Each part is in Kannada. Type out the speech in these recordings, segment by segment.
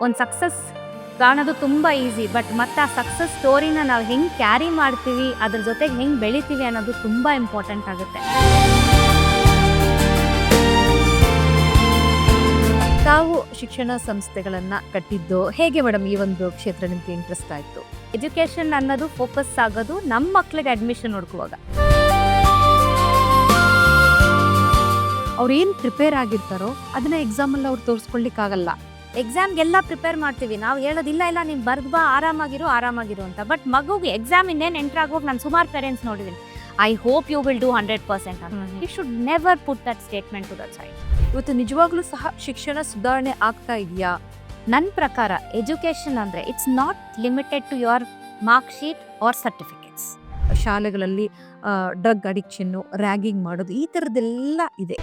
ಒಂದು ಸಕ್ಸಸ್ ಕಾಣೋದು ತುಂಬ ಈಸಿ, ಬಟ್ ಮತ್ತೆ ಆ ಸಕ್ಸಸ್ ಸ್ಟೋರಿನ ನಾವು ಹೆಂಗೆ ಕ್ಯಾರಿ ಮಾಡ್ತೀವಿ, ಅದ್ರ ಜೊತೆಗೆ ಹೆಂಗೆ ಬೆಳಿತೀವಿ ಅನ್ನೋದು ತುಂಬ ಇಂಪಾರ್ಟೆಂಟ್ ಆಗುತ್ತೆ. ತಾವು ಶಿಕ್ಷಣ ಸಂಸ್ಥೆಗಳನ್ನ ಕಟ್ಟಿದ್ದು ಹೇಗೆ ಮೇಡಮ್? ಈ ಒಂದು ಕ್ಷೇತ್ರ ನಿಮ್ಗೆ ಇಂಟ್ರೆಸ್ಟ್ ಆಯ್ತು? ಎಜುಕೇಷನ್ ಅನ್ನೋದು ಫೋಕಸ್ ಆಗೋದು ನಮ್ಮ ಮಕ್ಳಿಗೆ ಅಡ್ಮಿಷನ್ ಹುಡುಕುವಾಗ. ಅವ್ರು ಏನ್ ಪ್ರಿಪೇರ್ ಆಗಿರ್ತಾರೋ ಅದನ್ನ ಎಕ್ಸಾಮ್ ಅಲ್ಲಿ ಅವ್ರು ತೋರಿಸ್ಕೊಳ್ಲಿಕ್ಕಾಗಲ್ಲ. ಎಕ್ಸಾಮ್ಗೆಲ್ಲ ಪ್ರಿಪೇರ್ ಮಾಡ್ತೀವಿ, ನಾವು ಹೇಳೋದಿಲ್ಲ ಇಲ್ಲ ನೀನು ಬರ್ದು ಬಾ ಆರಾಮಾಗಿರು ಅಂತ. ಬಟ್ ಮಗುಗೆ ಎಕ್ಸಾಮ್ ಇನ್ನೇನು ಎಂಟರ್ ಆಗೋಗಿ ನಾನು ಸುಮಾರು ಪೇರೆಂಟ್ಸ್ ನೋಡಿದ್ದೀನಿ, I hope you will do 100% ಅಂತ. You should never put that statement to the side. ಇವತ್ತು ನಿಜವಾಗ್ಲೂ ಸಹ ಶಿಕ್ಷಣ ಸುಧಾರಣೆ ಆಗ್ತಾ ಇದೆಯಾ? ನನ್ನ ಪ್ರಕಾರ ಎಜುಕೇಷನ್ ಅಂದರೆ it's not limited to your mark sheet or certificates. ಶಾಲೆಗಳಲ್ಲಿ ಡ್ರಗ್ ಅಡಿಕ್ಷನ್ನು, ರ್ಯಾಗಿಂಗ್ ಮಾಡೋದು, ಈ ಥರದ್ದೆಲ್ಲ ಇದೆ.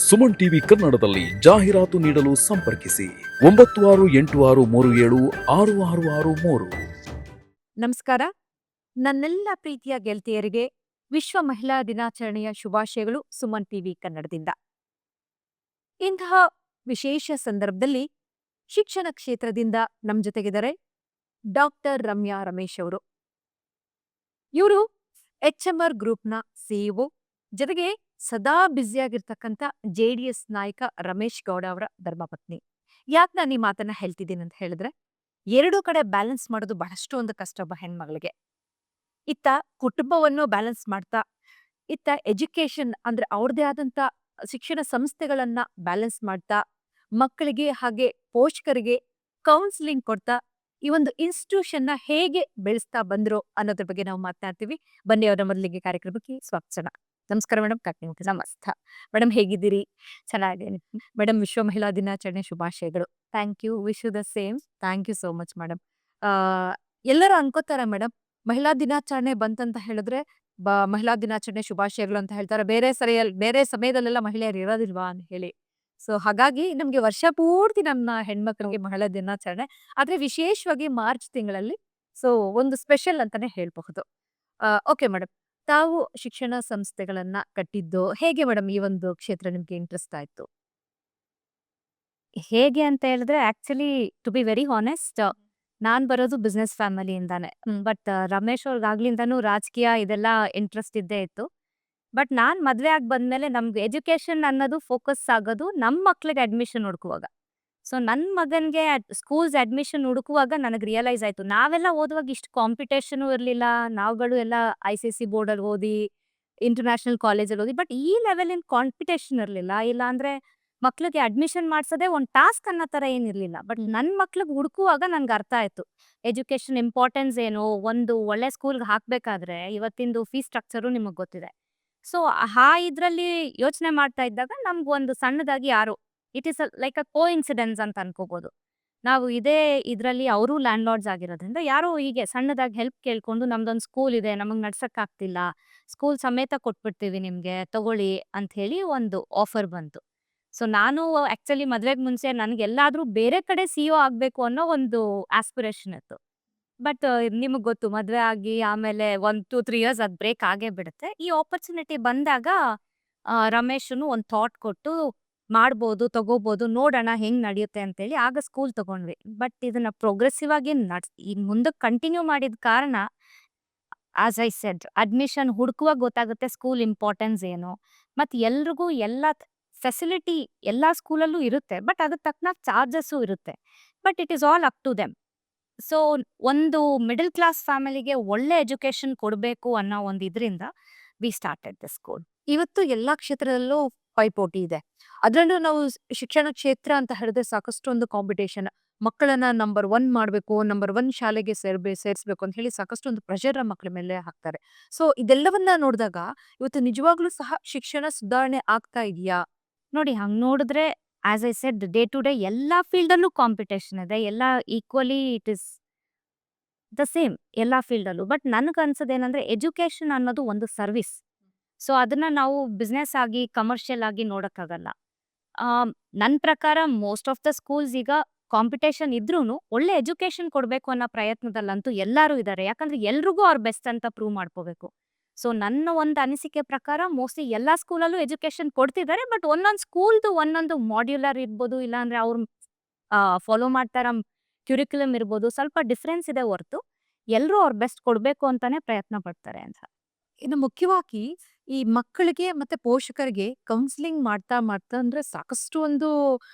ಸುಮನ್ ಟಿವಿ ಕನ್ನಡದಲ್ಲಿ ಜಾಹೀರಾತು ನೀಡಲು ಸಂಪರ್ಕಿಸಿ 9636376663. ನಮಸ್ಕಾರ. ನನ್ನೆಲ್ಲ ಪ್ರೀತಿಯ ಗೆಳತಿಯರಿಗೆ ವಿಶ್ವ ಮಹಿಳಾ ದಿನಾಚರಣೆಯ ಶುಭಾಶಯಗಳು ಸುಮನ್ ಟಿವಿ ಕನ್ನಡದಿಂದ. ಇಂತಹ ವಿಶೇಷ ಸಂದರ್ಭದಲ್ಲಿ ಶಿಕ್ಷಣ ಕ್ಷೇತ್ರದಿಂದ ನಮ್ಮ ಜೊತೆಗಿದ್ದಾರೆ ಡಾಕ್ಟರ್ ರಮ್ಯಾ ರಮೇಶ್ ಅವರು. ಇವರು HMR ಗ್ರೂಪ್ನ CEO, ಜೊತೆಗೆ ಸದಾ ಬ್ಯುಸಿಯಾಗಿರ್ತಕ್ಕಂಥ JDS ನಾಯಕ ರಮೇಶ್ ಗೌಡ ಅವರ ಧರ್ಮಪತ್ನಿ. ಯಾಕೆ ನಾನು ಈ ಮಾತನ್ನ ಹೇಳ್ತಿದ್ದೀನಿ ಅಂತ ಹೇಳಿದ್ರೆ, ಎರಡೂ ಕಡೆ ಬ್ಯಾಲೆನ್ಸ್ ಮಾಡೋದು ಬಹಳಷ್ಟು ಒಂದು ಕಷ್ಟ ಒಬ್ಬ ಹೆಣ್ಮಗಳಿಗೆ. ಇತ್ತ ಕುಟುಂಬವನ್ನು ಬ್ಯಾಲೆನ್ಸ್ ಮಾಡ್ತಾ, ಇತ್ತ ಎಜುಕೇಶನ್ ಅಂದ್ರೆ ಅವ್ರದೇ ಆದಂತ ಶಿಕ್ಷಣ ಸಂಸ್ಥೆಗಳನ್ನ ಬ್ಯಾಲೆನ್ಸ್ ಮಾಡ್ತಾ, ಮಕ್ಕಳಿಗೆ ಹಾಗೆ ಪೋಷಕರಿಗೆ ಕೌನ್ಸಿಲಿಂಗ್ ಕೊಡ್ತಾ, ಈ ಒಂದು ಇನ್ಸ್ಟಿಟ್ಯೂಷನ್ನ ಹೇಗೆ ಬೆಳೆಸ್ತಾ ಬಂದ್ರು ಅನ್ನೋದ್ರ ಬಗ್ಗೆ ನಾವು ಮಾತನಾಡ್ತೀವಿ. ಬನ್ನಿ ಅವರ ಮೊದಲಿಗೆ ಕಾರ್ಯಕ್ರಮಕ್ಕೆ ಸ್ವಾಗತ. ನಮಸ್ಕಾರ ಮೇಡಮ್. ನಮಸ್ತೆ ಮೇಡಮ್, ಹೇಗಿದ್ದೀರಿ? ಚೆನ್ನಾಗಿದ್ದೀನಿ ಮೇಡಮ್. ವಿಶ್ವ ಮಹಿಳಾ ದಿನಾಚರಣೆ ಶುಭಾಶಯಗಳು. Thank you, wish you the same. Thank you so much madam. ಎಲ್ಲರೂ ಅನ್ಕೋತಾರೆ ಮೇಡಮ್, ಮಹಿಳಾ ದಿನಾಚರಣೆ ಬಂತಂತ ಹೇಳಿದ್ರೆ ಮಹಿಳಾ ದಿನಾಚರಣೆ ಶುಭಾಶಯಗಳು ಅಂತ ಹೇಳ್ತಾರೆ, ಬೇರೆ ಸಮಯದಲ್ಲೆಲ್ಲ ಮಹಿಳೆಯರು ಇರೋದಿಲ್ವಾ ಅಂತ ಹೇಳಿ. ಸೊ ಹಾಗಾಗಿ ನಮ್ಗೆ ವರ್ಷ ಪೂರ್ತಿ ನಮ್ಮ ಹೆಣ್ಮಕ್ಳಿಗೆ ಮಹಿಳಾ ದಿನಾಚರಣೆ, ಆದ್ರೆ ವಿಶೇಷವಾಗಿ ಮಾರ್ಚ್ ತಿಂಗಳಲ್ಲಿ ಸೊ ಒಂದು ಸ್ಪೆಷಲ್ ಅಂತಾನೆ ಹೇಳ್ಬಹುದು. ಓಕೆ ಮೇಡಮ್, ತಾವು ಶಿಕ್ಷಣ ಸಂಸ್ಥೆಗಳನ್ನ ಕಟ್ಟಿದ್ದು ಹೇಗೆ ಮೇಡಮ್? ಈ ಒಂದು ಕ್ಷೇತ್ರ ನಿಮ್ಗೆ ಇಂಟ್ರೆಸ್ಟ್ ಆಯ್ತು? ಹೇಗೆ ಅಂತ ಹೇಳಿದ್ರೆ, actually to be very honest, ನಾನ್ ಬರೋದು ಬಿಸ್ನೆಸ್ ಫ್ಯಾಮಿಲಿಯಿಂದಾನೆ. ಬಟ್ ರಮೇಶ್ ಅವ್ರಿಗಾಗ್ಲಿಂದಾನು ರಾಜಕೀಯ ಇದೆಲ್ಲ ಇಂಟ್ರೆಸ್ಟ್ ಇದ್ದೇ ಇತ್ತು. ಬಟ್ ನಾನ್ ಮದ್ವೆ ಆಗಿ ಬಂದ್ಮೇಲೆ ನಮ್ಗೆ ಎಜುಕೇಶನ್ ಅನ್ನೋದು ಫೋಕಸ್ ಆಗೋದು ನಮ್ಮ ಮಕ್ಳಿಗೆ ಅಡ್ಮಿಷನ್ ಹುಡುಕುವಾಗ. ಸೊ ನನ್ನ ಮಗನ್ಗೆ ಸ್ಕೂಲ್ಸ್ ಅಡ್ಮಿಷನ್ ಹುಡುಕುವಾಗ ನನಗೆ ರಿಯಲೈಸ್ ಆಯ್ತು, ನಾವೆಲ್ಲ ಓದುವಾಗ ಇಷ್ಟು ಕಾಂಪಿಟೇಷನು ಇರಲಿಲ್ಲ. ನಾವುಗಳು ಎಲ್ಲ ICC ಬೋರ್ಡಲ್ಲಿ ಓದಿ, ಇಂಟರ್ನ್ಯಾಷನಲ್ ಕಾಲೇಜಲ್ಲಿ ಓದಿ, ಬಟ್ ಈ ಲೆವೆಲಿನ ಕಾಂಪಿಟೇಷನ್ ಇರಲಿಲ್ಲ. ಇಲ್ಲ ಅಂದ್ರೆ ಮಕ್ಳಿಗೆ ಅಡ್ಮಿಷನ್ ಮಾಡ್ಸೋದೇ ಒಂದು ಟಾಸ್ಕ್ ಅನ್ನೋ ಥರ ಏನಿರಲಿಲ್ಲ. ಬಟ್ ನನ್ನ ಮಕ್ಳಿಗೆ ಹುಡುಕುವಾಗ ನನ್ಗೆ ಅರ್ಥ ಆಯ್ತು ಎಜುಕೇಶನ್ ಇಂಪಾರ್ಟೆನ್ಸ್ ಏನು. ಒಂದು ಒಳ್ಳೆ ಸ್ಕೂಲ್ಗೆ ಹಾಕಬೇಕಾದ್ರೆ ಇವತ್ತಿಂದು ಫೀಸ್ ಸ್ಟ್ರಕ್ಚರು ನಿಮಗೆ ಗೊತ್ತಿದೆ. ಸೊ ಇದರಲ್ಲಿ ಯೋಚನೆ ಮಾಡ್ತಾ ಇದ್ದಾಗ ನಮ್ಗೆ ಒಂದು ಸಣ್ಣದಾಗಿ ಯಾರು, it is like a coincidence ಅಂತ ಅನ್ಕೋಬಹುದು. ನಾವು ಇದೇ ಇದರಲ್ಲಿ ಅವರು ಲ್ಯಾಂಡ್ ಲಾರ್ಡ್ಸ್ ಆಗಿರೋದ್ರಿಂದ ಯಾರೋ ಹೀಗೆ ಸಣ್ಣದಾಗಿ ಹೆಲ್ಪ್ ಕೇಳ್ಕೊಂಡು, ನಮ್ದೊಂದು ಸ್ಕೂಲ್ ಇದೆ, ನಮಗೆ ನಡ್ಸಕ್ಕಾಗ್ತಿಲ್ಲ, ಸ್ಕೂಲ್ ಸಮೇತ ಕೊಟ್ಬಿಡ್ತೀವಿ ನಿಮಗೆ ತಗೊಳ್ಳಿ ಅಂತ ಹೇಳಿ ಒಂದು ಆಫರ್ ಬಂತು. ಸೊ ನಾನು ಆಕ್ಚುಲಿ ಮದ್ವೆಗೆ ಮುಂಚೆ ನನಗೆಲ್ಲಾದ್ರೂ ಬೇರೆ ಕಡೆ CEO ಆಗ್ಬೇಕು ಅನ್ನೋ ಒಂದು ಆಸ್ಪಿರೇಷನ್ ಇತ್ತು. ಬಟ್ ನಿಮಗೆ ಗೊತ್ತು, ಮದ್ವೆ ಆಗಿ ಆಮೇಲೆ 1-2-3 ಇಯರ್ಸ್ ಅದು ಬ್ರೇಕ್ ಆಗೇ ಬಿಡುತ್ತೆ. ಈ ಆಪರ್ಚುನಿಟಿ ಬಂದಾಗ ರಮೇಶನು ಒಂದು ಥಾಟ್ ಕೊಟ್ಟು, ಮಾಡ್ಬೋದು, ತಗೋಬೋದು, ನೋಡೋಣ ಹೆಂಗ್ ನಡೆಯುತ್ತೆ ಅಂತೇಳಿ ಆಗ ಸ್ಕೂಲ್ ತಗೊಂಡ್ವಿ. ಬಟ್ ಇದನ್ನ ಪ್ರೋಗ್ರೆಸಿವ್ ಆಗಿ ಈಗ ಮುಂದಕ್ಕೆ ಕಂಟಿನ್ಯೂ ಮಾಡಿದ ಕಾರಣ, ಆಸ್ ಐ ಸೆಡ್, ಅಡ್ಮಿಷನ್ ಹುಡುಕುವಾಗ ಗೊತ್ತಾಗುತ್ತೆ ಸ್ಕೂಲ್ ಇಂಪಾರ್ಟೆನ್ಸ್ ಏನು. ಮತ್ತು ಎಲ್ರಿಗೂ ಎಲ್ಲ ಫೆಸಿಲಿಟಿ ಎಲ್ಲ ಸ್ಕೂಲಲ್ಲೂ ಇರುತ್ತೆ, ಬಟ್ ಅದಕ್ಕೆ ತಕ್ಕನಾಗಿ ಚಾರ್ಜಸ್ಸು ಇರುತ್ತೆ. But it is all up to them. So ಒಂದು ಮಿಡಲ್ ಕ್ಲಾಸ್ ಫ್ಯಾಮಿಲಿಗೆ ಒಳ್ಳೆ ಎಜುಕೇಶನ್ ಕೊಡಬೇಕು ಅನ್ನೋ ಒಂದು ಇದರಿಂದ ವಿ ಸ್ಟಾರ್ಟೆಡ್ ದ ಸ್ಕೂಲ್. ಇವತ್ತು ಎಲ್ಲಾ ಕ್ಷೇತ್ರದಲ್ಲೂ ಪೈಪೋಟಿ ಇದೆ. ಅದರಲ್ಲೂ ನಾವು ಶಿಕ್ಷಣ ಕ್ಷೇತ್ರ ಅಂತ ಹೇಳಿದ್ರೆ ಸಾಕಷ್ಟು ಒಂದು ಕಾಂಪಿಟೇಷನ್. ಮಕ್ಕಳನ್ನ ನಂಬರ್ 1 ಮಾಡಬೇಕು, ನಂಬರ್ 1 ಶಾಲೆಗೆ ಸೇರಿಸ್ಬೇಕು ಅಂತ ಹೇಳಿ ಸಾಕಷ್ಟು ಒಂದು ಪ್ರೆಷರ್ ಮಕ್ಕಳ ಮೇಲೆ ಹಾಕ್ತಾರೆ. ಸೊ ಇದೆಲ್ಲವನ್ನ ನೋಡಿದಾಗ ಇವತ್ತು ನಿಜವಾಗ್ಲೂ ಸಹ ಶಿಕ್ಷಣ ಸುಧಾರಣೆ ಆಗ್ತಾ ಇದೆಯಾ? ನೋಡಿ, ಹಂಗೆ ನೋಡಿದ್ರೆ as I said, day to day ಎಲ್ಲ ಫೀಲ್ಡಲ್ಲೂ ಕಾಂಪಿಟೇಷನ್ ಇದೆ. ಎಲ್ಲ equally it is the same ಎಲ್ಲ ಫೀಲ್ಡಲ್ಲೂ. ಬಟ್ ನನಗೆ ಅನ್ಸೋದೇನಂದ್ರೆ, ಎಜುಕೇಶನ್ ಅನ್ನೋದು ಒಂದು ಸರ್ವಿಸ್. ಸೊ ಅದನ್ನ ನಾವು ಬಿಸ್ನೆಸ್ ಆಗಿ ಕಮರ್ಷಿಯಲ್ ಆಗಿ ನೋಡೋಕ್ಕಾಗಲ್ಲ. ನನ್ನ ಪ್ರಕಾರ ಮೋಸ್ಟ್ ಆಫ್ ದ ಸ್ಕೂಲ್ಸ್ ಈಗ ಕಾಂಪಿಟೇಷನ್ ಇದ್ರೂನು ಒಳ್ಳೆ ಎಜುಕೇಶನ್ ಕೊಡಬೇಕು ಅನ್ನೋ ಪ್ರಯತ್ನದಲ್ಲಂತೂ ಎಲ್ಲರೂ ಇದ್ದಾರೆ. ಯಾಕಂದ್ರೆ ಎಲ್ರಿಗೂ ಅವ್ರ ಬೆಸ್ಟ್ ಅಂತ ಪ್ರೂವ್ ಮಾಡ್ಕೋಬೇಕು. ಸೊ ನನ್ನ ಒಂದು ಅನಿಸಿಕೆ ಪ್ರಕಾರ ಮೋಸ್ಟ್ಲಿ ಎಲ್ಲಾ ಸ್ಕೂಲಲ್ಲೂ ಎಜುಕೇಶನ್ ಕೊಡ್ತಿದ್ದಾರೆ. ಬಟ್ ಒಂದೊಂದು ಸ್ಕೂಲ್ದು ಒಂದೊಂದು ಮಾಡ್ಯುಲರ್ ಇರ್ಬೋದು, ಇಲ್ಲಾಂದ್ರೆ ಅವ್ರು ಫಾಲೋ ಮಾಡ್ತಾರ ಕ್ಯೂರಿಕ್ಯುಲಮ್ ಇರ್ಬೋದು, ಸ್ವಲ್ಪ ಡಿಫ್ರೆನ್ಸ್ ಇದೆ ಹೊರತು ಎಲ್ಲರೂ ಅವ್ರ ಬೆಸ್ಟ್ ಕೊಡ್ಬೇಕು ಅಂತಾನೆ ಪ್ರಯತ್ನ ಪಡ್ತಾರೆ ಅಂತ. ಇನ್ನು ಮುಖ್ಯವಾಗಿ ಈ ಮಕ್ಕಳಿಗೆ ಮತ್ತೆ ಪೋಷಕರಿಗೆ ಕೌನ್ಸಿಲಿಂಗ್ ಮಾಡ್ತಾ ಮಾಡ್ತಾ ಅಂದ್ರೆ ಸಾಕಷ್ಟು ಒಂದು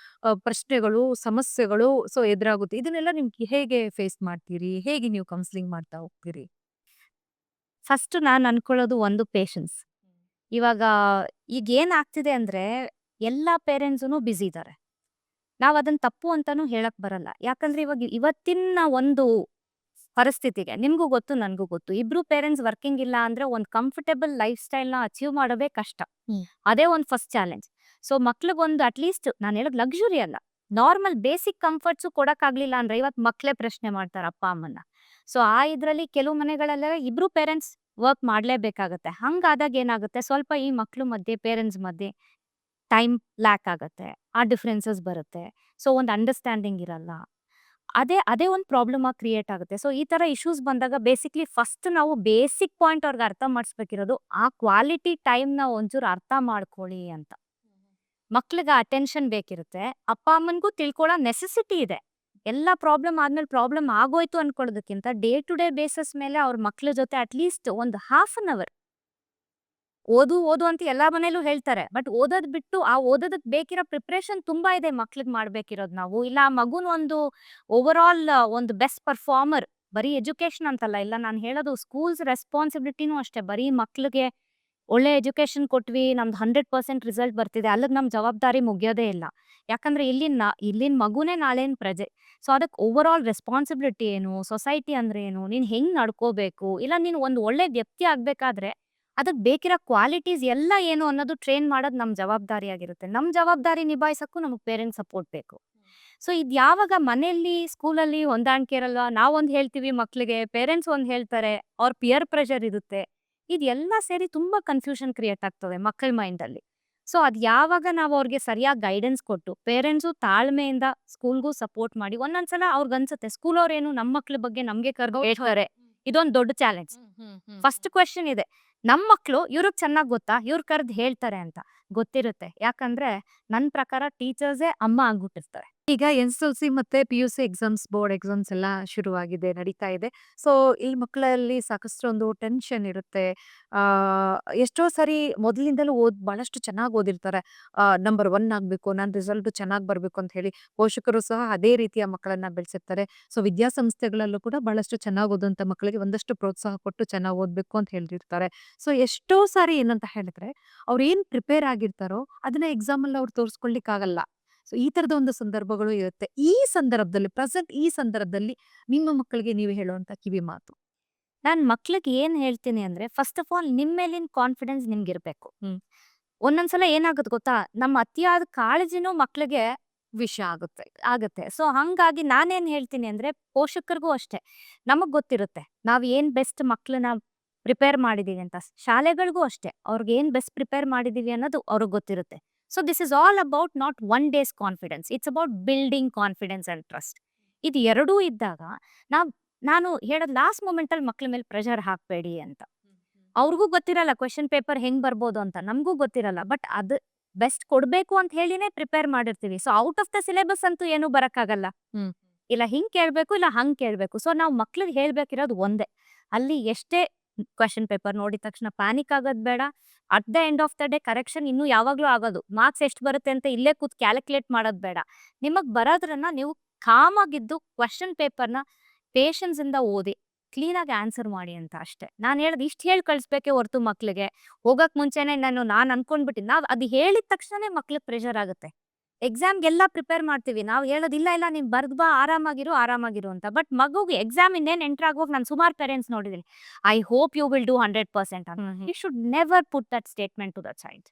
ಪ್ರಶ್ನೆಗಳು, ಸಮಸ್ಯೆಗಳು ಎದುರಾಗುತ್ತೆ. ಇದನ್ನೆಲ್ಲ ನಿಮ್ಗೆ ಹೇಗೆ ಫೇಸ್ ಮಾಡ್ತೀರಿ? ಹೇಗೆ ನೀವು ಕೌನ್ಸಿಲಿಂಗ್ ಮಾಡ್ತಾ ಹೋಗ್ತೀರಿ? ಫಸ್ಟ್ ನಾನು ಅನ್ಕೊಳ್ಳೋದು ಒಂದು ಪೇಷನ್ಸ್. ಇವಾಗ ಈಗ ಏನಾಗ್ತಿದೆ ಅಂದ್ರೆ ಎಲ್ಲಾ ಪೇರೆಂಟ್ಸೂ ಬಿಸಿ ಇದ್ದಾರೆ. ನಾವ್ ಅದನ್ನ ತಪ್ಪು ಅಂತಾನೂ ಹೇಳಕ್ ಬರಲ್ಲ. ಯಾಕಂದ್ರೆ ಇವಾಗ ಇವತ್ತಿನ ಒಂದು ಪರಿಸ್ಥಿತಿಗೆ ನಿಮ್ಗೂ ಗೊತ್ತು, ನನ್ಗೂ ಗೊತ್ತು, ಇಬ್ರು ಪೇರೆಂಟ್ಸ್ ವರ್ಕಿಂಗ್ ಇಲ್ಲ ಅಂದ್ರೆ ಒಂದು ಕಂಫರ್ಟಬಲ್ ಲೈಫ್ ಸ್ಟೈಲ್ನ ಅಚೀವ್ ಮಾಡೋದೇ ಕಷ್ಟ. ಅದೇ ಒಂದು ಫಸ್ಟ್ ಚಾಲೆಂಜ್. ಸೊ ಮಕ್ಳಿಗೊಂದು ಅಟ್ಲೀಸ್ಟ್ ನಾನು ಹೇಳೋದು ಲಕ್ಸುರಿ ಅಲ್ಲ, ನಾರ್ಮಲ್ ಬೇಸಿಕ್ ಕಂಫರ್ಟ್ಸು ಕೊಡಕ್ಕಾಗ್ಲಿಲ್ಲ ಅಂದ್ರೆ ಇವತ್ತು ಮಕ್ಳೇ ಪ್ರಶ್ನೆ ಮಾಡ್ತಾರೆ ಅಪ್ಪ ಅಮ್ಮನ್ನ. ಸೊ ಆ ಇದ್ರಲ್ಲಿ ಕೆಲವು ಮನೆಗಳೆಲ್ಲ ಇಬ್ರು ಪೇರೆಂಟ್ಸ್ ವರ್ಕ್ ಮಾಡ್ಲೇಬೇಕಾಗತ್ತೆ. ಹಂಗಾದಾಗ ಏನಾಗುತ್ತೆ, ಸ್ವಲ್ಪ ಈ ಮಕ್ಳು ಮಧ್ಯೆ ಪೇರೆಂಟ್ಸ್ ಮಧ್ಯೆ ಟೈಮ್ ಲ್ಯಾಕ್ ಆಗತ್ತೆ, ಆ ಡಿಫ್ರೆನ್ಸಸ್ ಬರುತ್ತೆ. ಸೊ ಒಂದು ಅಂಡರ್ಸ್ಟ್ಯಾಂಡಿಂಗ್ ಇರಲ್ಲ. ಅದೇ ಅದೇ ಒಂದು ಪ್ರಾಬ್ಲಮ್ ಆಗಿ ಕ್ರಿಯೇಟ್ ಆಗುತ್ತೆ. ಸೊ ಈ ತರ ಇಶ್ಯೂಸ್ ಬಂದಾಗ ಬೇಸಿಕ್ಲಿ ಫಸ್ಟ್ ನಾವು ಬೇಸಿಕ್ ಪಾಯಿಂಟ್ ಅವ್ರಿಗೆ ಅರ್ಥ ಮಾಡಿಸ್ಬೇಕಿರೋದು, ಆ ಕ್ವಾಲಿಟಿ ಟೈಮ್ನ ಒಂಚೂರು ಅರ್ಥ ಮಾಡ್ಕೊಳ್ಳಿ ಅಂತ. ಮಕ್ಳಿಗೆ ಅಟೆನ್ಷನ್ ಬೇಕಿರುತ್ತೆ, ಅಪ್ಪ ಅಮ್ಮನ್ಗೂ ತಿಳ್ಕೊಳ್ಳೋ ನೆಸೆಸಿಟಿ ಇದೆ. ಎಲ್ಲ ಪ್ರಾಬ್ಲಮ್ ಆದ್ಮೇಲೆ ಪ್ರಾಬ್ಲಮ್ ಆಗೋಯ್ತು ಅನ್ಕೊಳ್ಳೋದಕ್ಕಿಂತ ಡೇ ಟು ಡೇ ಬೇಸಿಸ್ ಮೇಲೆ ಅವ್ರ ಮಕ್ಳ ಜೊತೆ ಅಟ್ಲೀಸ್ಟ್ ಒಂದು ಹಾಫ್ ಅನ್ ಅವರ್ ಓದು ಓದು ಅಂತ ಎಲ್ಲಾ ಮನೇಲೂ ಹೇಳ್ತಾರೆ. ಬಟ್ ಓದೋದ್ ಬಿಟ್ಟು ಆ ಓದೋದಕ್ ಬೇಕಿರೋ ಪ್ರಿಪ್ರೇಷನ್ ತುಂಬಾ ಇದೆ ಮಕ್ಳಿಗೆ ಮಾಡ್ಬೇಕಿರೋದು ನಾವು. ಇಲ್ಲ ಆ ಮಗುನ್ ಒಂದು ಓವರ್ ಆಲ್ ಒಂದು ಬೆಸ್ಟ್ ಪರ್ಫಾರ್ಮರ್, ಬರೀ ಎಜುಕೇಶನ್ ಅಂತಲ್ಲ, ಇಲ್ಲ ನಾನು ಹೇಳೋದು ಸ್ಕೂಲ್ಸ್ ರೆಸ್ಪಾನ್ಸಿಬಿಲಿಟಿನೂ ಅಷ್ಟೇ. ಬರೀ ಮಕ್ಳಿಗೆ ಒಳ್ಳೆ ಎಜುಕೇಶನ್ ಕೊಟ್ವಿ, ನಮ್ದು 100% ರಿಸಲ್ಟ್ ಬರ್ತಿದೆ, ಅಲ್ಲಿಗೆ ನಮ್ ಜವಾಬ್ದಾರಿ ಮುಗಿಯೋದೇ ಇಲ್ಲ. ಯಾಕಂದ್ರೆ ಇಲ್ಲಿನ ಮಗುನೇ ನಾಳೆನ್ ಪ್ರಜೆ. ಸೊ ಅದಕ್ಕೆ ಓವರ್ ಆಲ್ ರೆಸ್ಪಾನ್ಸಿಬಿಲಿಟಿ ಏನು, ಸೊಸೈಟಿ ಅಂದ್ರೆ ಏನು, ನೀನ್ ಹೆಂಗ್ ನಡ್ಕೋಬೇಕು, ಇಲ್ಲ ನೀನು ಒಂದು ಒಳ್ಳೆ ವ್ಯಕ್ತಿ ಆಗ್ಬೇಕಾದ್ರೆ ಅದಕ್ಕೆ ಬೇಕಿರೋ ಕ್ವಾಲಿಟೀಸ್ ಎಲ್ಲ ಏನು ಅನ್ನೋದು ಟ್ರೈನ್ ಮಾಡೋದು ನಮ್ ಜವಾಬ್ದಾರಿ ಆಗಿರುತ್ತೆ. ನಮ್ ಜವಾಬ್ದಾರಿ ನಿಭಾಯಿಸಕ್ಕೂ ನಮಗ್ ಪೇರೆಂಟ್ಸ್ ಸಪೋರ್ಟ್ ಬೇಕು. ಸೊ ಇದು ಯಾವಾಗ ಮನೆಯಲ್ಲಿ ಸ್ಕೂಲಲ್ಲಿ ಹೊಂದಾಣಿಕೆ ಇರಲ್ಲ, ನಾವೊಂದ್ ಹೇಳ್ತೀವಿ ಮಕ್ಳಿಗೆ, ಪೇರೆಂಟ್ಸ್ ಒಂದ್ ಹೇಳ್ತಾರೆ, ಅವ್ರ ಪಿಯರ್ ಪ್ರೆಷರ್ ಇರುತ್ತೆ, ಇದೆಲ್ಲ ಸೇರಿ ತುಂಬಾ ಕನ್ಫ್ಯೂಷನ್ ಕ್ರಿಯೇಟ್ ಆಗ್ತದೆ ಮಕ್ಕಳ ಮೈಂಡ್ ಅಲ್ಲಿ. ಸೊ ಅದ್ ಯಾವಾಗ ನಾವು ಅವ್ರಿಗೆ ಸರಿಯಾಗಿ ಗೈಡೆನ್ಸ್ ಕೊಟ್ಟು ಪೇರೆಂಟ್ಸು ತಾಳ್ಮೆಯಿಂದ ಸ್ಕೂಲ್ಗೂ ಸಪೋರ್ಟ್ ಮಾಡಿ, ಒಂದೊಂದ್ಸಲ ಅವ್ರಿಗೆ ಅನ್ಸುತ್ತೆ ಸ್ಕೂಲ್ ಅವ್ರೇನು ನಮ್ಮ ಮಕ್ಳ ಬಗ್ಗೆ ನಮ್ಗೆ ಕರ್ದು ಹೇಳ್ತಾರೆ, ಇದೊಂದು ದೊಡ್ಡ ಚಾಲೆಂಜ್. ಫಸ್ಟ್ ಕ್ವೆಶನ್ ಇದೆ, ನಮ್ ಮಕ್ಳು ಇವ್ರಿಗೆ ಚೆನ್ನಾಗ್ ಗೊತ್ತಾ, ಇವ್ರು ಕರ್ದ್ ಹೇಳ್ತಾರೆ ಅಂತ ಗೊತ್ತಿರುತ್ತೆ. ಯಾಕಂದ್ರೆ ನನ್ ಪ್ರಕಾರ ಟೀಚರ್ಸೇ ಅಮ್ಮ ಆಗ್ಬಿಟ್ಟಿರ್ತಾರೆ. ಈಗ SSLC ಮತ್ತೆ PUC ಎಕ್ಸಾಮ್ಸ್, ಬೋರ್ಡ್ ಎಕ್ಸಾಮ್ಸ್ ಎಲ್ಲ ಶುರುವಾಗಿದೆ, ನಡೀತಾ ಇದೆ. ಸೊ ಇಲ್ಲಿ ಮಕ್ಕಳಲ್ಲಿ ಸಾಕಷ್ಟು ಒಂದು ಟೆನ್ಷನ್ ಇರುತ್ತೆ. ಆ ಎಷ್ಟೋ ಸರಿ ಮೊದಲಿಂದಲೂ ಬಹಳಷ್ಟು ಚೆನ್ನಾಗಿ ಓದಿರ್ತಾರೆ. ನಂಬರ್ 1 ಆಗ್ಬೇಕು, ನನ್ನ ರಿಸಲ್ಟ್ ಚೆನ್ನಾಗಿ ಬರ್ಬೇಕು ಅಂತ ಹೇಳಿ ಪೋಷಕರು ಸಹ ಅದೇ ರೀತಿಯ ಮಕ್ಕಳನ್ನ ಬೆಳೆಸಿರ್ತಾರೆ. ಸೊ ವಿದ್ಯಾಸಂಸ್ಥೆಗಳಲ್ಲೂ ಕೂಡ ಬಹಳಷ್ಟು ಚೆನ್ನಾಗಿ ಓದುವಂತ ಮಕ್ಕಳಿಗೆ ಒಂದಷ್ಟು ಪ್ರೋತ್ಸಾಹ ಕೊಟ್ಟು ಚೆನ್ನಾಗಿ ಓದ್ಬೇಕು ಅಂತ ಹೇಳಿರ್ತಾರೆ. ಸೊ ಎಷ್ಟೋ ಸಾರಿ ಏನಂತ ಹೇಳಿದ್ರೆ ಅವ್ರು ಏನ್ ಪ್ರಿಪೇರ್ ಆಗಿರ್ತಾರೋ ಅದನ್ನ ಎಕ್ಸಾಮ್ ಅಲ್ಲಿ ಅವ್ರು ತೋರಿಸ್ಕೊಳ್ಲಿಕ್ಕಾಗಲ್ಲ. ಸೊ ಈ ತರದ ಒಂದು ಸಂದರ್ಭಗಳು ಇರುತ್ತೆ. ಈ ಸಂದರ್ಭದಲ್ಲಿ ನಿಮ್ಮ ಮಕ್ಕಳಿಗೆ ನೀವು ಹೇಳುವಂತ ಕಿವಿ ಮಾತು? ನಾನ್ ಮಕ್ಳಿಗೆ ಏನ್ ಹೇಳ್ತೀನಿ ಅಂದ್ರೆ, ಫಸ್ಟ್ ಆಫ್ ಆಲ್ ನಿಮ್ ಮೇಲಿನ ಕಾನ್ಫಿಡೆನ್ಸ್ ನಿಮ್ಗಿರ್ಬೇಕು. ಒಂದೊಂದ್ಸಲ ಏನಾಗುತ್ತೆ ಗೊತ್ತಾ, ನಮ್ಮ ಅತಿಯಾದ ಕಾಳಜಿನೂ ಮಕ್ಳಿಗೆ ವಿಷ ಆಗುತ್ತೆ. ಆಗತ್ತೆ. ಸೊ ಹಂಗಾಗಿ ನಾನೇನ್ ಹೇಳ್ತೀನಿ ಅಂದ್ರೆ, ಪೋಷಕರಿಗೂ ಅಷ್ಟೇ, ನಮಗ್ ಗೊತ್ತಿರುತ್ತೆ ನಾವ್ ಏನ್ ಬೆಸ್ಟ್ ಮಕ್ಳನ್ನ ಪ್ರಿಪೇರ್ ಮಾಡಿದೀವಿ ಅಂತ. ಶಾಲೆಗಳಿಗೂ ಅಷ್ಟೇ, ಅವ್ರಿಗೆ ಏನ್ ಬೆಸ್ಟ್ ಪ್ರಿಪೇರ್ ಮಾಡಿದೀವಿ ಅನ್ನೋದು ಅವ್ರಿಗೆ ಗೊತ್ತಿರುತ್ತೆ. So this is all about not one days confidence, it's about building confidence and trust. ಇದು ಎರಡೂ ಇದ್ದಾಗ ನಾನು ಹೇಳೋದು ಲಾಸ್ಟ್ ಮೂಮೆಂಟ್ ಅಲ್ಲಿ ಮಕ್ಳ ಮೇಲೆ ಪ್ರೆಷರ್ ಹಾಕ್ಬೇಡಿ ಅಂತ. ಅವ್ರಿಗೂ ಗೊತ್ತಿರಲ್ಲ ಕ್ವೆಶನ್ ಪೇಪರ್ ಹೆಂಗ್ ಬರ್ಬೋದು ಅಂತ, ನಮಗೂ ಗೊತ್ತಿರಲ್ಲ. ಬಟ್ ಅದು ಬೆಸ್ಟ್ ಕೊಡ್ಬೇಕು ಅಂತ ಹೇಳಿನೇ ಪ್ರಿಪೇರ್ ಮಾಡಿರ್ತೀವಿ. So out of the syllabus ಅಂತೂ ಏನು ಬರಕ್ಕಾಗಲ್ಲ. ಇಲ್ಲ ಹಿಂಗ್ ಕೇಳ್ಬೇಕು, ಇಲ್ಲ ಹಂಗ್ ಕೇಳ್ಬೇಕು. ಸೊ ನಾವು ಮಕ್ಳಿಗೆ ಹೇಳ್ಬೇಕಿರೋದು ಒಂದೇ, ಅಲ್ಲಿ ಎಷ್ಟೇ ಕ್ವೆಶನ್ ಪೇಪರ್ ನೋಡಿದ ತಕ್ಷಣ ಪ್ಯಾನಿಕ್ ಆಗೋದ್ ಬೇಡ. At the end of the day correction ಇನ್ನೂ ಯಾವಾಗ್ಲೂ ಆಗೋದು, ಮಾರ್ಕ್ಸ್ ಎಷ್ಟು ಬರುತ್ತೆ ಅಂತ ಇಲ್ಲೇ ಕೂತ್ ಕ್ಯಾಲ್ಕುಲೇಟ್ ಮಾಡೋದ್ ಬೇಡ. ನಿಮಗ್ ಬರೋದ್ರನ್ನ ನೀವು ಕಾಮ್ ಆಗಿದ್ದು ಕ್ವೆಶನ್ ಪೇಪರ್ನ ಪೇಷನ್ಸ್ ಇಂದ ಓದಿ ಕ್ಲೀನ್ ಆಗಿ ಆನ್ಸರ್ ಮಾಡಿ ಅಂತ ಅಷ್ಟೇ. ನಾನು ಹೇಳೋದು ಇಷ್ಟು ಹೇಳಿ ಕಳಿಸ್ಬೇಕೆ ಹೊರತು ಮಕ್ಳಿಗೆ ಹೋಗಕ್ ಮುಂಚೆನೆ ನಾನ್ ಅನ್ಕೊಂಡ್ಬಿಟ್ಟಿನಿ. ನಾವ್ ಅದು ಹೇಳಿದ ತಕ್ಷಣ ಮಕ್ಳಿಗೆ ಪ್ರೆಷರ್ ಆಗುತ್ತೆ. ಎಕ್ಸಾಮ್ಗೆಲ್ಲ ಪ್ರಿಪೇರ್ ಮಾಡ್ತೀವಿ, ನಾವು ಹೇಳೋದಿಲ್ಲ ಇಲ್ಲ ನೀನ್ ಬರ್ದ್ ಬಾ, ಆರಾಮಾಗಿರು ಅಂತ. ಬಟ್ ಮಗುಗೆ ಎಕ್ಸಾಮ್ ಇನ್ನೇನ್ ಎಂಟರ್ ಆಗೋಗ್ ನಾನು ಸುಮಾರು ಪೇರೆಂಟ್ಸ್ ನೋಡಿದೀನಿ, I hope you will do 100% ಅಂತ. You should never put that statement to the child.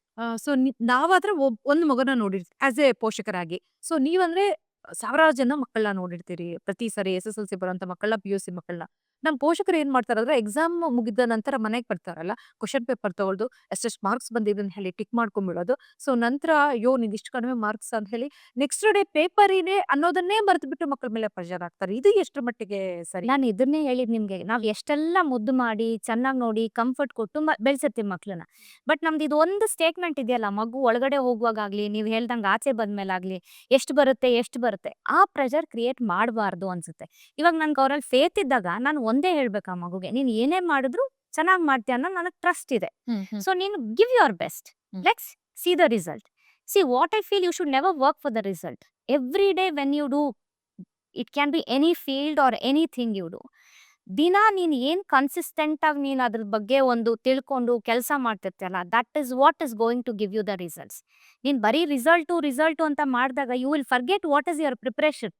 So ನಾವಾದ್ರೆ ಒಂದು ಮಗನ ನೋಡಿರ್ತೀವಿ ಆಸ್ ಎ ಪೋಷಕರಾಗಿ. ಸೊ ನೀವಂದ್ರೆ ಸಾವಿರಾರು ಜನ ಮಕ್ಕಳನ್ನ ನೋಡಿರ್ತೀರಿ ಪ್ರತಿ ಸರಿ SSLC ಬರುವಂತ ಮಕ್ಕಳನ್ನ, PUC ಮಕ್ಕಳನ್ನ. ನಮ್ಮ ಪೋಷಕರು ಏನ್ ಮಾಡ್ತಾರಂದ್ರೆ ಎಕ್ಸಾಮ್ ಮುಗಿದ ನಂತರ ಮನೆಗೆ ಬರ್ತಾರಲ್ಲ, ಕ್ವಶನ್ ಪೇಪರ್ ತಗೊಳ್ದು ಎಷ್ಟೆಷ್ಟು ಮಾರ್ಕ್ಸ್ ಬಂದಿದೆ ಅಂತ ಹೇಳಿ ಟಿಕ್ ಮಾಡ್ಕೊಂಡ್ಬಿಡೋದು. ಸೊ ನಂತರ ಅಯ್ಯೋ ನಿಂಗೆ ಇಷ್ಟು ಕಡಿಮೆ ಮಾರ್ಕ್ಸ್ ಅಂತ ಹೇಳಿ ನೆಕ್ಸ್ಟ್ ಡೇ ಪೇಪರ್ ಇದೆ ಅನ್ನೋದನ್ನೇ ಮರೆತುಬಿಟ್ಟು ಮಕ್ಕಳ ಮೇಲೆ ಪ್ರೆಷರ್ ಆಗ್ತಾರೆ. ಇದು ಎಷ್ಟರ ಮಟ್ಟಿಗೆ ಸರಿ? ನಾನು ಇದನ್ನೇ ಹೇಳಿದ್ ನಿಮ್ಗೆ. ನಾವ್ ಎಷ್ಟೆಲ್ಲ ಮುದ್ದು ಮಾಡಿ, ಚೆನ್ನಾಗ್ ನೋಡಿ, ಕಂಫರ್ಟ್ ಕೊಟ್ಟು ಬೆಳ್ಸಿರ್ತೀವಿ ಮಕ್ಳನ್ನ. ಬಟ್ ನಮ್ದು ಇದು ಒಂದು ಸ್ಟೇಟ್ಮೆಂಟ್ ಇದೆಯಲ್ಲ, ಮಗು ಒಳಗಡೆ ಹೋಗುವಾಗ್ಲಿ, ನೀವ್ ಹೇಳ್ದಂಗೆ ಆಚೆ ಬಂದ್ಮೇಲಾಗ್ಲಿ, ಎಷ್ಟು ಬರುತ್ತೆ, ಆ ಪ್ರೆಷರ್ ಕ್ರಿಯೇಟ್ ಮಾಡಬಾರ್ದು ಅನ್ಸುತ್ತೆ. ಇವಾಗ ನನ್ಗೆ ಅವ್ರಲ್ಲಿ ಫೇತ್ ಇದ್ದಾಗ ನಾನು ಒಂದೇ ಹೇಳ್ಬೇಕು ಆ ಮಗುಗೆ, ನೀನ್ ಏನೇ ಮಾಡಿದ್ರು ಚೆನ್ನಾಗ್ ಮಾಡ್ತೀಯ ಅನ್ನೋ ನನಗೆ ಟ್ರಸ್ಟ್ ಇದೆ. ಸೊ ನೀನು give your best. Let's see the result. See what I feel, you should never work for the result. Every day when you do, it can be any field or anything you do, ದಿನ ನೀನ್ ಏನ್ ಕನ್ಸಿಸ್ಟೆಂಟ್ ಆಗಿ ನೀನ್ ಅದ್ರ ಬಗ್ಗೆ ಒಂದು ತಿಳ್ಕೊಂಡು ಕೆಲಸ ಮಾಡ್ತಿರ್ತೀಯಲ್ಲ, that is what is going to give you the results. ನೀನ್ ಬರೀ ರಿಸಲ್ಟು ಅಂತ ಮಾಡಿದಾಗ you will forget what is your preparation.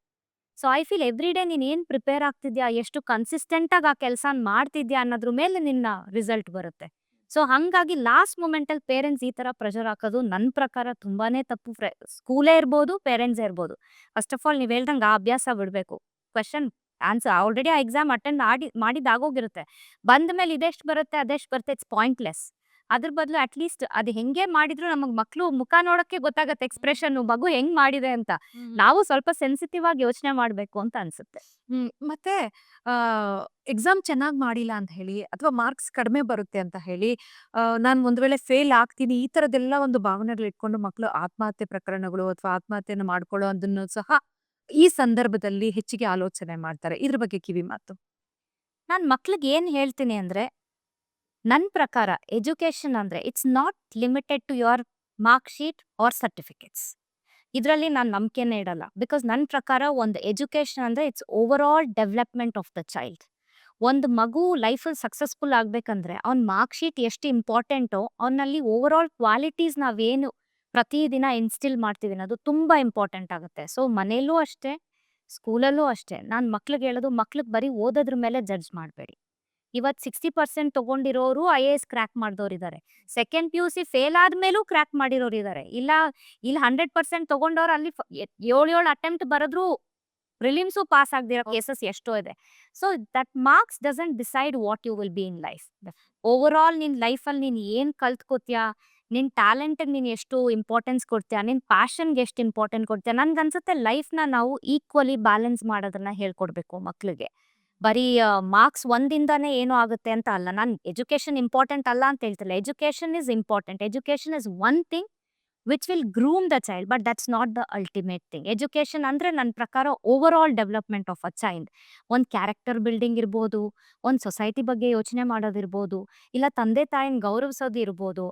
So I feel every day ನೀನ್ ಏನ್ ಪ್ರಿಪೇರ್ ಆಗ್ತಿದ್ಯಾ, ಎಷ್ಟು ಕನ್ಸಿಸ್ಟೆಂಟ್ ಆಗಿ ಆ ಕೆಲಸ ಮಾಡ್ತಿದ್ಯಾ ಅನ್ನೋದ್ರ ಮೇಲೆ ನಿನ್ನ ರಿಸಲ್ಟ್ ಬರುತ್ತೆ. ಸೊ ಹಂಗಾಗಿ ಲಾಸ್ಟ್ ಮೂಮೆಂಟ್ ಅಲ್ಲಿ ಪೇರೆಂಟ್ಸ್ ಈ ತರ ಪ್ರೆಷರ್ ಹಾಕೋದು ನನ್ನ ಪ್ರಕಾರ ತುಂಬಾನೇ ತಪ್ಪು. ಸ್ಕೂಲೇ ಇರ್ಬೋದು, ಪೇರೆಂಟ್ಸೇ ಇರ್ಬೋದು. ಫಸ್ಟ್ ಆಫ್ ಆಲ್ ನೀವ್ ಹೇಳ್ದಂಗೆ ಆ ಅಭ್ಯಾಸ ಬಿಡ್ಬೇಕು. ಕ್ವೆಶನ್ ಆನ್ಸರ್ ಆಲ್ರೆಡಿ ಆ ಎಕ್ಸಾಮ್ ಅಟೆಂಡ್ ಮಾಡಿದಾಗೋಗಿರುತ್ತೆ. ಬಂದ ಮೇಲೆ ಇದೆಷ್ಟು ಬರುತ್ತೆ ಅದೆಷ್ಟು ಬರುತ್ತೆ, ಇಟ್ಸ್ ಪಾಯಿಂಟ್ಲೆಸ್. ಅದ್ರ ಬದಲು ಅಟ್ಲೀಸ್ಟ್ ಅದು ಹೆಂಗೆ ಮಾಡಿದ್ರು ನಮಗ್ ಮಕ್ಳು ಮುಖ ನೋಡಕ್ಕೆ ಗೊತ್ತಾಗತ್ತೆ, ಎಕ್ಸ್ಪ್ರೆಷನ್ ಮಗು ಹೆಂಗ್ ಮಾಡಿದೆ ಅಂತ. ನಾವು ಸ್ವಲ್ಪ ಸೆನ್ಸಿಟಿವ್ ಆಗಿ ಯೋಚನೆ ಮಾಡ್ಬೇಕು ಅಂತ ಅನ್ಸುತ್ತೆ. ಮತ್ತೆ ಎಕ್ಸಾಮ್ ಚೆನ್ನಾಗಿ ಮಾಡಿಲ್ಲ ಅಂತ ಹೇಳಿ ಅಥವಾ ಮಾರ್ಕ್ಸ್ ಕಡಿಮೆ ಬರುತ್ತೆ ಅಂತ ಹೇಳಿ ನಾನು ಒಂದ್ ವೇಳೆ ಫೇಲ್ ಆಗ್ತೀನಿ, ಈ ತರದೆಲ್ಲ ಒಂದು ಭಾವನೆಗಳು ಇಟ್ಕೊಂಡು ಮಕ್ಕಳು ಆತ್ಮಹತ್ಯೆ ಪ್ರಕರಣಗಳು ಅಥವಾ ಆತ್ಮಹತ್ಯೆಯನ್ನು ಮಾಡ್ಕೊಳ್ಳೋ ಅದನ್ನು ಸಹ ಈ ಸಂದರ್ಭದಲ್ಲಿ ಹೆಚ್ಚಿಗೆ ಆಲೋಚನೆ ಮಾಡ್ತಾರೆ. ಇದ್ರ ಬಗ್ಗೆ ಕಿವಿ ಮಾತು. ನಾನ್ ಮಕ್ಳಿಗೆ ಏನ್ ಹೇಳ್ತೀನಿ ಅಂದ್ರೆ, ನನ್ ಪ್ರಕಾರ ಎಜುಕೇಶನ್ ಅಂದ್ರೆ it's not limited to your mark sheet or certificates. ಇದರಲ್ಲಿ ನಾನು ನಂಬಿಕೆನೇ ಇಡಲ್ಲ. ಬಿಕಾಸ್ ನನ್ನ ಪ್ರಕಾರ ಒಂದು ಎಜುಕೇಶನ್ ಅಂದ್ರೆ it's over all development of the child. ಒಂದು ಮಗು ಲೈಫಲ್ಲಿ ಸಕ್ಸಸ್ಫುಲ್ ಆಗ್ಬೇಕಂದ್ರೆ ಅವ್ನ ಮಾರ್ಕ್ ಶೀಟ್ ಎಷ್ಟು ಇಂಪಾರ್ಟೆಂಟೋ, ಅವನಲ್ಲಿ ಓವರ್ ಆಲ್ ಕ್ವಾಲಿಟೀಸ್ ನಾವೇನು ಪ್ರತಿದಿನ ಇನ್ಸ್ಟಿಲ್ ಮಾಡ್ತೀವಿ ಅನ್ನೋದು ತುಂಬಾ ಇಂಪಾರ್ಟೆಂಟ್ ಆಗುತ್ತೆ. ಸೊ ಮನೇಲೂ ಅಷ್ಟೇ, ಸ್ಕೂಲಲ್ಲೂ ಅಷ್ಟೇ, ನಾನು ಮಕ್ಳಿಗೆ ಹೇಳೋದು, ಮಕ್ಳಿಗೆ ಬರೀ ಓದೋದ್ರ ಮೇಲೆ ಜಡ್ಜ್ ಮಾಡಬೇಡಿ. ಇವತ್ತು 60% ತಗೊಂಡಿರೋರು IAS ಕ್ರ್ಯಾಕ್ ಮಾಡಿದವ್ರು ಇದ್ದಾರೆ. ಸೆಕೆಂಡ್ PUC ಫೇಲ್ ಆದ್ಮೇಲೂ ಕ್ರ್ಯಾಕ್ ಮಾಡಿರೋರು ಇದ್ದಾರೆ. ಇಲ್ಲಿ 100% ತಗೊಂಡವ್ರು ಅಲ್ಲಿ 7 ಅಟೆಂಪ್ಟ್ ಬರೆದ್ರು ಪ್ರಿಲಿಮ್ಸು ಪಾಸ್ ಆಗದಿರೋ ಕೇಸಸ್ ಎಷ್ಟೋ ಇದೆ. So that marks doesn't decide what you will be in life. Overall ನಿನ್ ಲೈಫಲ್ಲಿ ನೀನ್ ಏನ್ ಕಲ್ತ್ಕೋತೀಯಾ, ನಿನ್ ಟ್ಯಾಲೆಂಟ್ ನೀನ್ ಎಷ್ಟು ಇಂಪಾರ್ಟೆನ್ಸ್ ಕೊಡ್ತೀಯಾ, ನಿನ್ ಪ್ಯಾಷನ್ಗೆ ಎಷ್ಟು ಇಂಪಾರ್ಟೆಂಟ್ ಕೊಡ್ತೀಯಾ. ನನ್ಗನ್ಸುತ್ತೆ ಲೈಫ್ನ ನಾವು ಈಕ್ವಲಿ ಬ್ಯಾಲೆನ್ಸ್ ಮಾಡೋದನ್ನ ಹೇಳ್ಕೊಡ್ಬೇಕು ಮಕ್ಳಿಗೆ. ಬರೀ ಮಾರ್ಕ್ಸ್ ಒಂದಿಂದಾನೇ ಏನೋ ಆಗುತ್ತೆ ಅಂತ ಅಲ್ಲ. ನಾನು ಎಜುಕೇಶನ್ ಇಂಪಾರ್ಟೆಂಟ್ ಅಲ್ಲ ಅಂತ ಹೇಳ್ತಿಲ್ಲ. Education is important. Education is one thing which will groom the child, but that's not the ultimate thing. Education ಅಂದ್ರೆ ನನ್ನ ಪ್ರಕಾರ over all development of a child. ಒಂದು ಕ್ಯಾರೆಕ್ಟರ್ ಬಿಲ್ಡಿಂಗ್ ಇರ್ಬೋದು, ಒಂದು ಸೊಸೈಟಿ ಬಗ್ಗೆ ಯೋಚನೆ ಮಾಡೋದಿರ್ಬೋದು, ಇಲ್ಲ ತಂದೆ ತಾಯಿನ ಗೌರವಿಸೋದು ಇರ್ಬೋದು.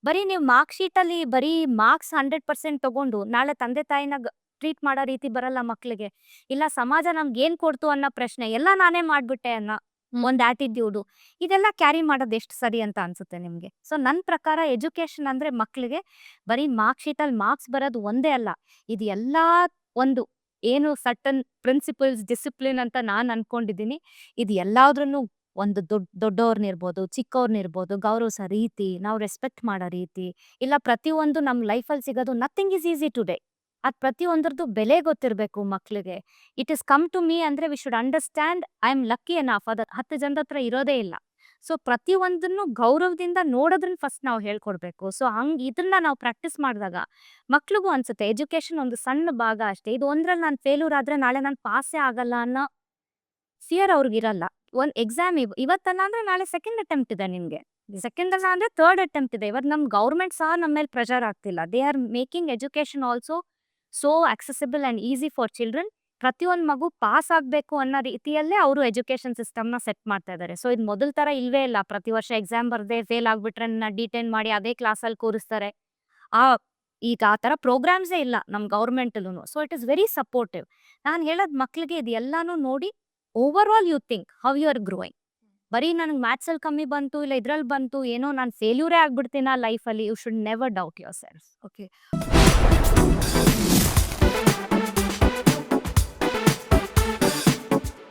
ಬರೀ ನೀವು ಮಾರ್ಕ್ ಶೀಟಲ್ಲಿ ಬರೀ ಮಾರ್ಕ್ಸ್ 100% ತಗೊಂಡು ನಾಳೆ ತಂದೆ ತಾಯಿನ ಟ್ರೀಟ್ ಮಾಡೋ ರೀತಿ ಬರಲ್ಲ ಮಕ್ಳಿಗೆ. ಇಲ್ಲ ಸಮಾಜ ನಮ್ಗೆ ಏನ್ ಕೊಡ್ತು ಅನ್ನೋ ಪ್ರಶ್ನೆ, ಎಲ್ಲ ನಾನೇ ಮಾಡ್ಬಿಟ್ಟೆ ಅನ್ನೋ ಒಂದು ಆಟಿಟ್ಯೂಡು, ಇದೆಲ್ಲ ಕ್ಯಾರಿ ಮಾಡೋದು ಎಷ್ಟು ಸರಿ ಅಂತ ಅನ್ಸುತ್ತೆ ನಿಮ್ಗೆ? ಸೊ ನನ್ನ ಪ್ರಕಾರ ಎಜುಕೇಶನ್ ಅಂದ್ರೆ ಮಕ್ಳಿಗೆ ಬರೀ ಮಾರ್ಕ್ ಶೀಟಲ್ಲಿ ಮಾರ್ಕ್ಸ್ ಬರೋದು ಒಂದೇ ಅಲ್ಲ, ಇದು ಎಲ್ಲ ಒಂದು ಏನು ಸರ್ಟನ್ ಪ್ರಿನ್ಸಿಪಲ್ಸ್, ಡಿಸಿಪ್ಲಿನ್ ಅಂತ ನಾನು ಅನ್ಕೊಂಡಿದ್ದೀನಿ. ಇದು ಎಲ್ಲಾದ್ರೂ ಒಂದು ದೊಡ್ಡವ್ರನ್ನಿರ್ಬೋದು, ಚಿಕ್ಕವ್ರನ್ನಿರ್ಬೋದು, ಗೌರವಿಸೋ ರೀತಿ, ನಾವು ರೆಸ್ಪೆಕ್ಟ್ ಮಾಡೋ ರೀತಿ, ಇಲ್ಲ ಪ್ರತಿಯೊಂದು ನಮ್ಮ ಲೈಫಲ್ಲಿ ಸಿಗೋದು ನಥಿಂಗ್ ಇಸ್ ಈಸಿ ಟುಡೇ. ಅದು ಪ್ರತಿಯೊಂದರದ್ದು ಬೆಲೆ ಗೊತ್ತಿರಬೇಕು ಮಕ್ಳಿಗೆ. It is come to me ಅಂದ್ರೆ we should understand I am lucky enough. ಅದು 10 ಜನದ ಹತ್ರ ಇರೋದೇ ಇಲ್ಲ. ಸೊ ಪ್ರತಿಯೊಂದನ್ನು ಗೌರವದಿಂದ ನೋಡೋದ್ರನ್ನ ಫಸ್ಟ್ ನಾವು ಹೇಳ್ಕೊಡ್ಬೇಕು. ಸೊ ಇದನ್ನ ನಾವು ಪ್ರಾಕ್ಟೀಸ್ ಮಾಡಿದಾಗ ಮಕ್ಳಿಗೂ ಅನ್ಸುತ್ತೆ ಎಜುಕೇಶನ್ ಒಂದು ಸಣ್ಣ ಭಾಗ ಅಷ್ಟೇ, ಇದು ಒಂದ್ರಲ್ಲಿ ನಾನು ಫೇಲ್ಯೂರ್ ಆದ್ರೆ ನಾಳೆ ನಾನು ಪಾಸೇ ಆಗಲ್ಲ ಅನ್ನೋ ಫಿಯರ್ ಅವ್ರಿಗಿರಲ್ಲ. ಒಂದು ಎಕ್ಸಾಮ್ ಇವತ್ತಲ್ಲ ಅಂದ್ರೆ ನಾಳೆ ಸೆಕೆಂಡ್ ಅಟೆಂಪ್ಟ್ ಇದೆ ನಿನ್ಗೆ, ಸೆಕೆಂಡ್ ಅಲ್ಲ ಅಂದ್ರೆ ಥರ್ಡ್ ಅಟೆಂಪ್ಟ್ ಇದೆ. ಇವತ್ತು ನಮ್ ಗೌರ್ಮೆಂಟ್ ಸಹ ನಮ್ಮ ಮೇಲೆ ಪ್ರೆಷರ್ ಆಗ್ತಿಲ್ಲ. They are making education also so accessible and easy for children. ಪ್ರತಿಯೊಂದು ಮಗು ಪಾಸ್ ಆಗ್ಬೇಕು ಅನ್ನೋ ರೀತಿಯಲ್ಲೇ ಅವರು ಎಜುಕೇಶನ್ ಸಿಸ್ಟಮ್ನ ಸೆಟ್ ಮಾಡ್ತಾ ಇದ್ದಾರೆ. ಸೊ ಇದು ಮೊದಲ ತರ ಇಲ್ವೇ ಇಲ್ಲ. ಪ್ರತಿ ವರ್ಷ ಎಕ್ಸಾಮ್ ಬರ್ದೆ ಫೇಲ್ ಆಗ್ಬಿಟ್ರೆ ಡಿಟೈನ್ ಮಾಡಿ ಅದೇ ಕ್ಲಾಸಲ್ಲಿ ಕೂರಿಸ್ತಾರೆ. ಈಗ ಆ ತರ ಪ್ರೋಗ್ರಾಮ್ಸೇ ಇಲ್ಲ ನಮ್ ಗೌರ್ಮೆಂಟಲ್ಲೂ. So it is very supportive. ನಾನು ಹೇಳೋದ್ ಮಕ್ಳಿಗೆ ಇದು ಎಲ್ಲಾನು ನೋಡಿ over all you think how you are growing. ಬರೀ ನನಗೆ ಮ್ಯಾಥ್ಸಲ್ಲಿ ಕಮ್ಮಿ ಬಂತು, ಇಲ್ಲ ಇದ್ರಲ್ಲಿ ಬಂತು, ಏನೋ ನಾನು ಫೇಲ್ಯೂರೇ ಆಗ್ಬಿಡ್ತೀನ ಲೈಫಲ್ಲಿ. You should never doubt yourself. Okay.